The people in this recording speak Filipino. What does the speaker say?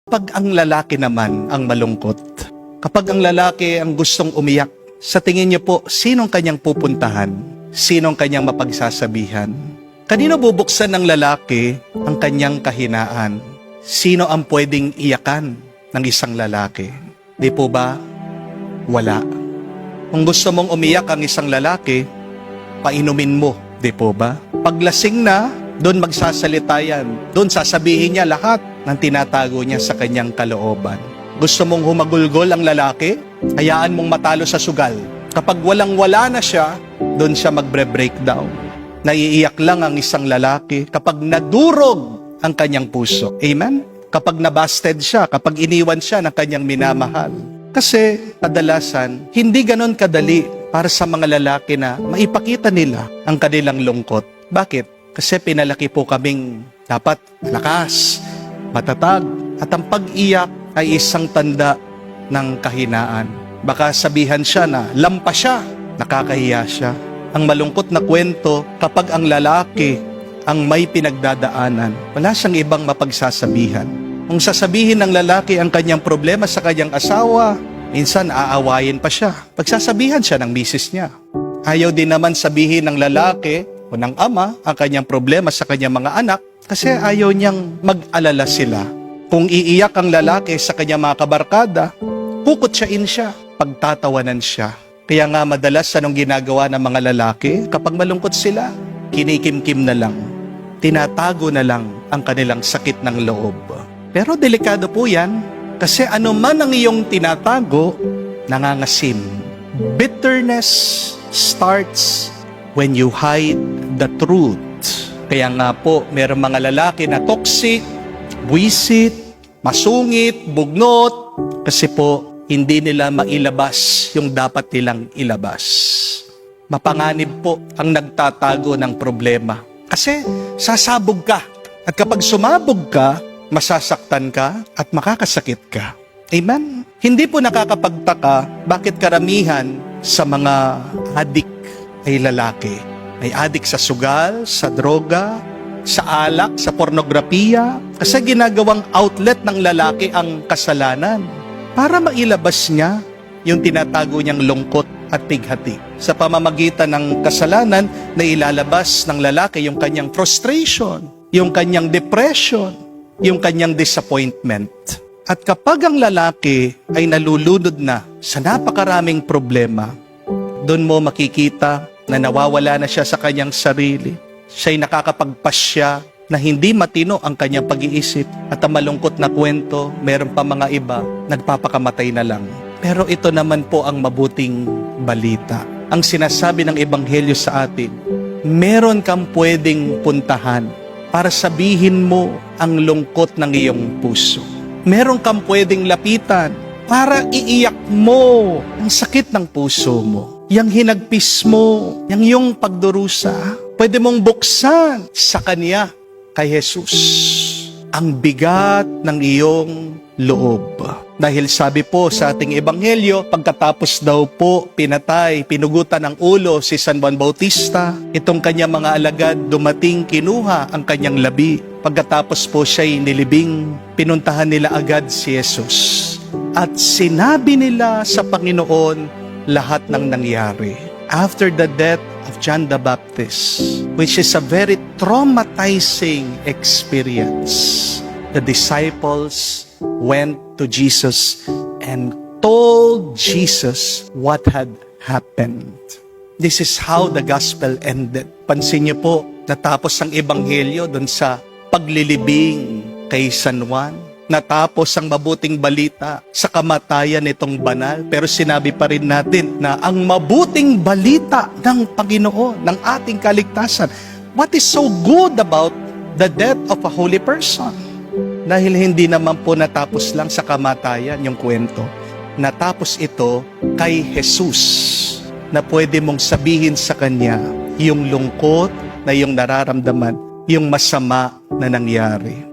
Pag ang lalaki naman ang malungkot, kapag ang lalaki ang gustong umiyak, sa tingin niyo po, sinong kanyang pupuntahan? Sinong kanyang mapagsasabihan? Kanino bubuksan ng lalaki ang kanyang kahinaan? Sino ang pwedeng iyakan ng isang lalaki? Di po ba? Wala. Kung gusto mong umiyak ang isang lalaki, painumin mo. Di po ba? Paglasing na, doon magsasalita yan. Doon sasabihin niya lahat ng tinatago niya sa kanyang kalooban. Gusto mong humagulgol ang lalaki? Hayaan mong matalo sa sugal. Kapag walang-wala na siya, doon siya magbre-breakdown. Naiiyak lang ang isang lalaki kapag nadurog ang kanyang puso. Amen? Kapag nabasted siya, kapag iniwan siya ng kanyang minamahal. Kasi kadalasan, hindi ganon kadali para sa mga lalaki na maipakita nila ang kanilang lungkot. Bakit? Kasi pinalaki po kaming dapat malakas, matatag, at ang pag-iyak ay isang tanda ng kahinaan. Baka sabihan siya na lampas siya, nakakahiya siya. Ang malungkot na kwento, kapag ang lalaki ang may pinagdadaanan, wala siyang ibang mapagsasabihan. Kung sasabihin ng lalaki ang kanyang problema sa kanyang asawa, minsan aawayin pa siya. Pagsasabihan siya ng misis niya. Ayaw din naman sabihin ng lalaki o ng ama ang kanyang problema sa kanyang mga anak kasi ayaw niyang mag-alala sila. Kung iiyak ang lalaki sa kanyang mga kabarkada, kukutsain siya, pagtatawanan siya. Kaya nga madalas anong ginagawa ng mga lalaki kapag malungkot sila? Kinikimkim na lang, tinatago na lang ang kanilang sakit ng loob. Pero delikado po yan kasi ano man ang iyong tinatago, nangangasim. Bitterness starts when you hide the truth. Kaya nga po, mayroong mga lalaki na toxic, buwisit, masungit, bugnot, kasi po, hindi nila mailabas yung dapat nilang ilabas. Mapanganib po ang nagtatago ng problema. Kasi sasabog ka. At kapag sumabog ka, masasaktan ka at makakasakit ka. Amen? Hindi po nakakapagtaka bakit karamihan sa mga adik ay lalaki. May adik sa sugal, sa droga, sa alak, sa pornografiya. Kasi ginagawang outlet ng lalaki ang kasalanan para mailabas niya yung tinatago niyang lungkot at pighati. Sa pamamagitan ng kasalanan na ilalabas ng lalaki yung kanyang frustration, yung kanyang depression, yung kanyang disappointment. At kapag ang lalaki ay nalulunod na sa napakaraming problema, doon mo makikita na nawawala na siya sa kanyang sarili. Siya'y nakakapagpasya na hindi matino ang kanyang pag-iisip. At ang malungkot na kwento, meron pa mga iba, nagpapakamatay na lang. Pero ito naman po ang mabuting balita. Ang sinasabi ng Ebanghelyo sa atin, meron kang pwedeng puntahan para sabihin mo ang lungkot ng iyong puso. Meron kang pwedeng lapitan para iiyak mo ang sakit ng puso mo. Yang hinagpis mo, yang iyong pagdurusa, pwede mong buksan sa Kanya, kay Jesus, ang bigat ng iyong loob. Dahil sabi po sa ating Ebanghelyo, pagkatapos daw po pinatay, pinugutan ng ulo si San Juan Bautista, itong kanyang mga alagad dumating kinuha ang kanyang labi. Pagkatapos po siya'y nilibing, pinuntahan nila agad si Jesus. At sinabi nila sa Panginoon lahat ng nangyari. After the death of John the Baptist, which is a very traumatizing experience, the disciples went to Jesus and told Jesus what had happened. This is how the gospel ended. Pansin niyo po, natapos ang ebanghelyo dun sa paglilibing kay San Juan. Natapos ang mabuting balita sa kamatayan nitong banal. Pero sinabi pa rin natin na ang mabuting balita ng Panginoon, ng ating kaligtasan, what is so good about the death of a holy person? Dahil hindi naman po natapos lang sa kamatayan yung kwento. Natapos ito kay Jesus, na pwede mong sabihin sa Kanya yung lungkot na yung nararamdaman, yung masama na nangyari.